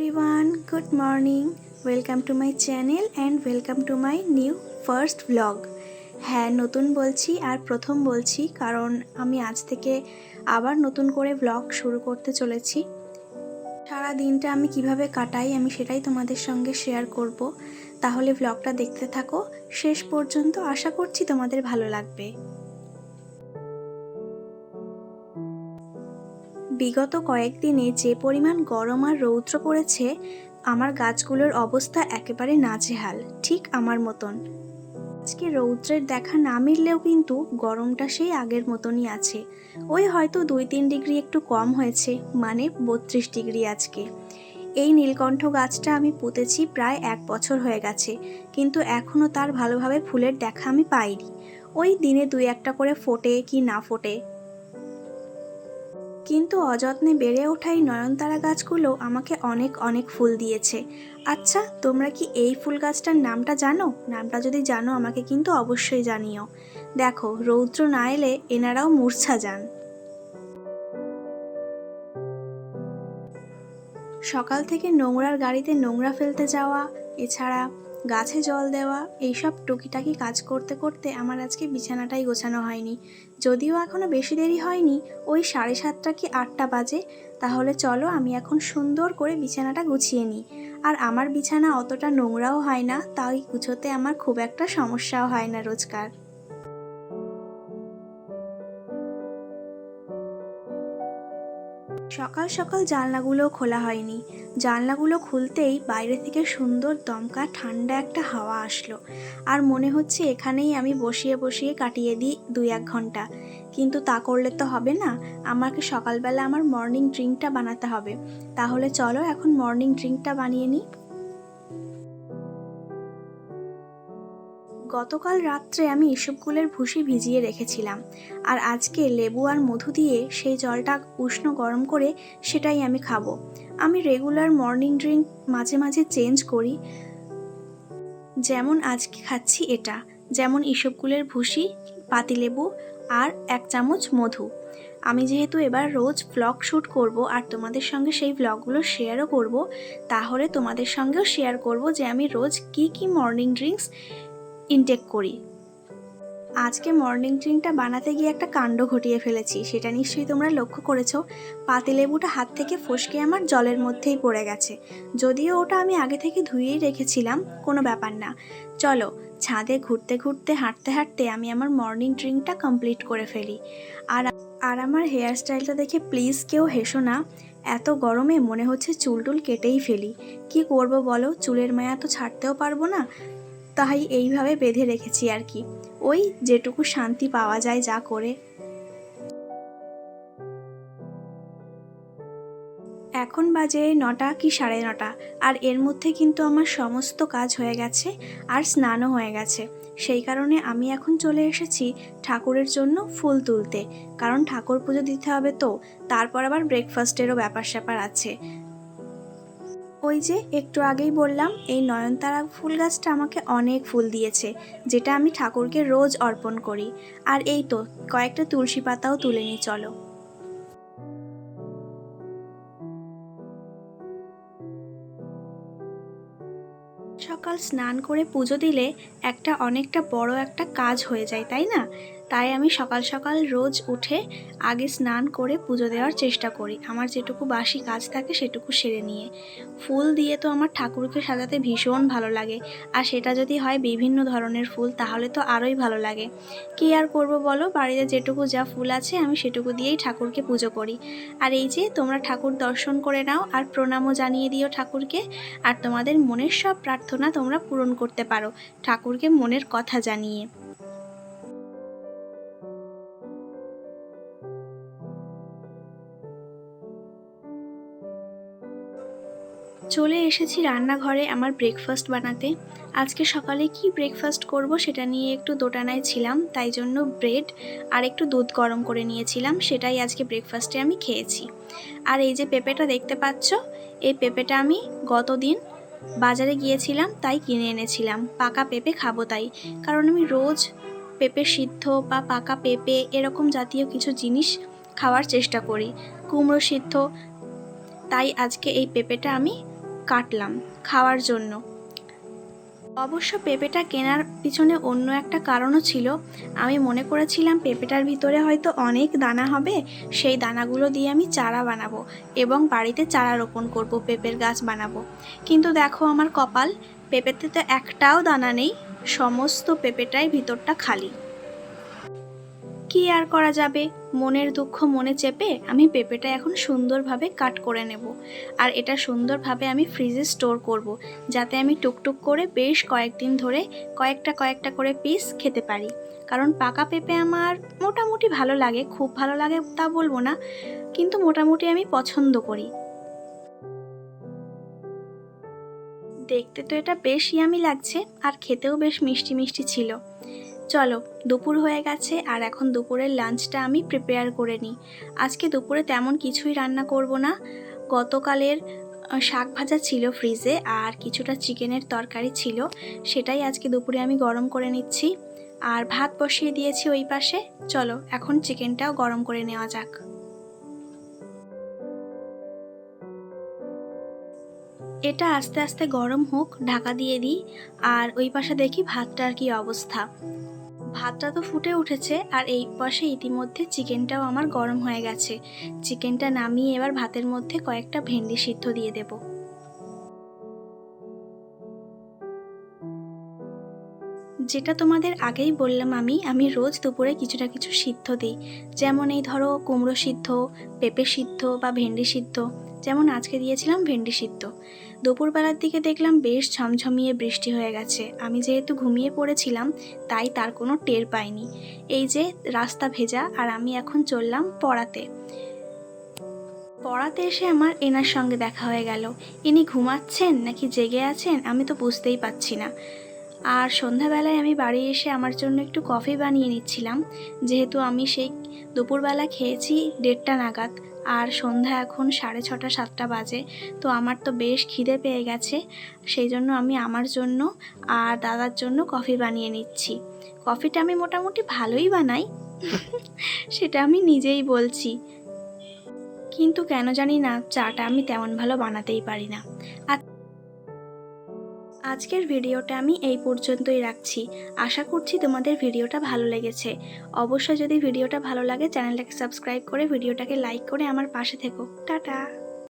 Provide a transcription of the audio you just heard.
everyone, good morning. Welcome to my channel and welcome to my new first vlog. হ্যাঁ, নতুন বলছি আর প্রথম বলছি কারণ আমি আজ থেকে আবার নতুন করে ব্লগ শুরু করতে চলেছি। সারা দিনটা আমি কিভাবে কাটাই আমি সেটাই তোমাদের সঙ্গে শেয়ার করব। তাহলে ব্লগটা দেখতে থাকো শেষ পর্যন্ত, আশা করছি তোমাদের ভালো লাগবে। বিগত কয়েকদিনে যে পরিমাণ গরম আর রৌদ্র পড়েছে, আমার গাছগুলোর অবস্থা একেবারে নাজেহাল, ঠিক আমার মতন। আজকে রৌদ্রের দেখা না মিললেও কিন্তু গরমটা সেই আগের মতনই আছে। ওই হয়তো 2-3 ডিগ্রি একটু কম হয়েছে, মানে 32 ডিগ্রি আজকে। এই নীলকণ্ঠ গাছটা আমি পুঁতেছি প্রায় 1 বছর হয়ে গেছে, কিন্তু এখনও তার ভালোভাবে ফুলের দেখা আমি পাইনি। ওই দিনে 2-1টা করে ফোটে কি না ফোটে, কিন্তু অযত্নে বেড়ে ওঠা এই নয়নতারা গাছগুলো আমাকে অনেক অনেক ফুল দিয়েছে। আচ্ছা, তোমরা কি এই ফুল গাছটার নামটা জানো? নামটা যদি জানো আমাকে কিন্তু অবশ্যই জানিও। দেখো, রৌদ্র না এলে এনারাও মূর্ছা যান। সকাল থেকে নোংরার গাড়িতে নোংরা ফেলতে যাওয়া, এছাড়া গাছে জল দেওয়া, এইসব টুকিটাকি কাজ করতে করতে আমার আজকে বিছানাটাই গোছানো হয়নি। যদিও এখনও বেশি দেরি হয়নি, ওই 7:30 কি 8টা বাজে। তাহলে চলো আমি এখন সুন্দর করে বিছানাটা গুছিয়ে নিই। আর আমার বিছানা অতটা নোংরাও হয় না, তাই গুছোতে আমার খুব একটা সমস্যাও হয় না রোজকার। সকাল সকাল জানলাগুলো খোলা হয়নি। জানলাগুলো খুলতেই বাইরে থেকে সুন্দর দমকা ঠান্ডা একটা হাওয়া আসলো, আর মনে হচ্ছে এখানেই আমি বসিয়ে বসিয়ে কাটিয়ে দিই 2-1 ঘন্টা। কিন্তু তা করলে তো হবে না, আমাকে সকালবেলা আমার মর্নিং ড্রিঙ্কটা বানাতে হবে। তাহলে চলো এখন মর্নিং ড্রিঙ্কটা বানিয়ে নিই। গতকাল রাত্রে আমি ইসবগুলের ভুসি ভিজিয়ে রেখেছিলাম, আর আজকে লেবু আর মধু দিয়ে সেই জলটা উষ্ণ গরম করে সেটাই আমি খাবো। আমি রেগুলার মর্নিং ড্রিঙ্ক মাঝে মাঝে চেঞ্জ করি, যেমন আজকে খাচ্ছি এটা, যেমন ইসবগুলের ভুসি, পাতিলেবু আর 1 চামচ মধু। আমি যেহেতু এবার রোজ ব্লগ শ্যুট করব আর তোমাদের সঙ্গে সেই ব্লগগুলো শেয়ারও করব, তাহলে তোমাদের সঙ্গেও শেয়ার করব যে আমি রোজ কি মর্নিং ড্রিঙ্কস ইনটেক করি। আজকে মর্নিং ড্রিঙ্কটা বানাতে গিয়ে একটা কাণ্ড ঘটিয়ে ফেলেছি, সেটা নিশ্চয়ই তোমরা লক্ষ্য করেছো। পাতিলেবুটা হাত থেকে ফসকে আমার জলের মধ্যেই পড়ে গেছে। যদিও ওটা আমি আগে থেকে ধুয়েই রেখেছিলাম, কোনো ব্যাপার না। চলো, ছাদে ঘুরতে ঘুরতে হাঁটতে হাঁটতে আমি আমার মর্নিং ড্রিঙ্কটা কমপ্লিট করে ফেলি। আর আমার হেয়ার স্টাইলটা দেখে প্লিজ কেউ হেসো না। এত গরমে মনে হচ্ছে চুল কেটেই ফেলি। কি করব বলো, চুলের মায়া তো ছাড়তেও পারবো না, তাই এইভাবে বেঁধে রেখেছি আর কি। ওই যেটুকু শান্তি পাওয়া যায় যা করে। এখন বাজে 9টা কি 9:30, আর এর মধ্যে কিন্তু আমার সমস্ত কাজ হয়ে গেছে আর স্নানও হয়ে গেছে। সেই কারণে আমি এখন চলে এসেছি ঠাকুরের জন্য ফুল তুলতে, কারণ ঠাকুর পুজো দিতে হবে তো, তারপর আবার ব্রেকফাস্টেরও ব্যাপার স্যাপার আছে। ওই যে একটু আগেই বললাম, এই নয়নতারা ফুল গাছটা আমাকে অনেক ফুল দিয়েছে, যেটা আমি ঠাকুরকে রোজ অর্পণ করি। আর এই তো কয়েকটা তুলসী পাতাও তুলে নিই, চলো। সকাল স্নান করে পুজো দিলে অনেকটা বড় একটা কাজ হয়ে যায়, তাই না? তাই আমি সকাল সকাল রোজ উঠে আগে স্নান করে পুজো দেওয়ার চেষ্টা করি, আমার যেটুকু বাসি কাজ থাকে সেটুকু সেরে নিয়ে। ফুল দিয়ে তো আমার ঠাকুরকে সাজাতে ভীষণ ভালো লাগে, আর সেটা যদি হয় বিভিন্ন ধরনের ফুল তাহলে তো আরোই ভালো লাগে। কী আর করব বলো, বাড়িতে যেটুকু যা ফুল আছে আমি সেটুকু দিয়েই ঠাকুরকে পুজো করি। আর এই যে তোমরা ঠাকুর দর্শন করে নাও আর প্রণামও জানিয়ে দিও ঠাকুরকে। আর তোমাদের মনের সব প্রার্থনা তোমরা পূরণ করতে পারো ঠাকুরকে মনের কথা জানিয়ে। চলে এসেছি রান্নাঘরে আমার ব্রেকফাস্ট বানাতে। আজকে সকালে কি ব্রেকফাস্ট করব সেটা নিয়ে একটু দোটানায় ছিলাম, তাই জন্য ব্রেড আর একটু দুধ গরম করে নিয়েছিলাম, সেটাই আজকে ব্রেকফাস্টে আমি খেয়েছি। আর এই যে পেঁপেটা দেখতে পাচ্ছ, এই পেঁপেটা আমি গতদিন বাজারে গিয়েছিলাম তাই কিনে এনেছিলাম। পাকা পেঁপে খাবো তাই, কারণ আমি রোজ পেঁপে সিদ্ধ বা পাকা পেঁপে এরকম জাতীয় কিছু জিনিস খাওয়ার চেষ্টা করি, কুমড়ো সিদ্ধ। তাই আজকে এই পেঁপেটা আমি কাটলাম খাওয়ার জন্য। অবশ্য পেঁপেটা কেনার পিছনে অন্য একটা কারণও ছিল। আমি মনে করেছিলাম পেঁপেটার ভিতরে হয়তো অনেক দানা হবে, সেই দানাগুলো দিয়ে আমি চারা বানাবো এবং বাড়িতে চারা রোপণ করব, পেঁপের গাছ বানাবো। কিন্তু দেখো আমার কপাল, পেঁপেতে তো একটাও দানা নেই, সমস্ত পেঁপেটাই ভিতরটা খালি। কি আর করা যাবে, মনের দুঃখ মনে চেপে আমি পেঁপেটা এখন সুন্দরভাবে কাট করে নেব। আর এটা সুন্দরভাবে আমি ফ্রিজে স্টোর করব, যাতে আমি টুকটুক করে বেশ কয়েকদিন ধরে কয়েকটা করে পিস খেতে পারি। কারণ পাকা পেঁপে আমার মোটামুটি ভালো লাগে, খুব ভালো লাগে তা বলবো না, কিন্তু মোটামুটি আমি পছন্দ করি। দেখতে তো এটা বেশ ইয়ামি লাগছে আর খেতেও বেশ মিষ্টি মিষ্টি ছিল। চলো, দুপুর হয়ে গেছে আর এখন দুপুরের লাঞ্চটা আমি প্রিপেয়ার করে নিই। আজকে দুপুরে তেমন কিছুই রান্না করব না। গতকালের শাক ভাজা ছিল ফ্রিজে আর কিছুটা চিকেনের তরকারি ছিল, সেটাই আজকে দুপুরে আমি গরম করে নিচ্ছি। আর ভাত বসিয়ে দিয়েছি ওই পাশে। চলো এখন চিকেনটাও গরম করে নেওয়া যাক। এটা আস্তে আস্তে গরম হোক, ঢাকা দিয়ে দিই। আর ওই পাশে দেখি ভাতটার কি অবস্থা। ভাতটা তো ফুটে উঠেছে আর এই পাশে ইতিমধ্যে চিকেনটাও আমার গরম হয়ে গেছে। চিকেনটা নামিয়ে এবার ভাতের মধ্যে কয়েকটা ভেন্ডি সিদ্ধ দিয়ে দেব। যেটা তোমাদের আগেই বললাম, আমি রোজ দুপুরে কিছুটা কিছু সিদ্ধ দিই। যেমন এই ধরো কুমড়ো সিদ্ধ, পেঁপে সিদ্ধ বা ভেন্ডি সিদ্ধ। যেমন আজকে দিয়েছিলাম ভেন্ডি সিদ্ধ। দুপুরবেলার দিকে দেখলাম বেশ ঝমঝমিয়ে বৃষ্টি হয়ে গেছে। আমি যেহেতু ঘুমিয়ে পড়েছিলাম তাই তার কোনো টের পাইনি। এই যে রাস্তা ভেজা আর আমি এখন চললাম পড়াতে। পড়াতে এসে আমার এনার সঙ্গে দেখা হয়ে গেল। ইনি ঘুমাচ্ছেন নাকি জেগে আছেন আমি তো বুঝতেই পারছি না। আর সন্ধ্যাবেলায় আমি বাড়ি এসে আমার জন্য একটু কফি বানিয়ে নিচ্ছিলাম, যেহেতু আমি সেই দুপুরবেলা খেয়েছি 1:30 নাগাদ আর সন্ধ্যা এখন 6:30 7টা বাজে। তো আমার তো বেশ খিদে পেয়ে গেছে, সেই জন্য আমি আমার জন্য আর দাদার জন্য কফি বানিয়ে নিচ্ছি। কফিটা আমি মোটামুটি ভালোই বানাই সেটা আমি নিজেই বলছি, কিন্তু কেন জানি না চাটা আমি তেমন ভালো বানাতেই পারি না। আজকের ভিডিওটা আমি এই পর্যন্তই রাখছি। আশা করছি তোমাদের ভিডিওটা ভালো লেগেছে। অবশ্যই যদি ভিডিওটা ভালো লাগে চ্যানেলটাকে সাবস্ক্রাইব করে ভিডিওটাকে লাইক করে আমার পাশে থেকো। টাটা।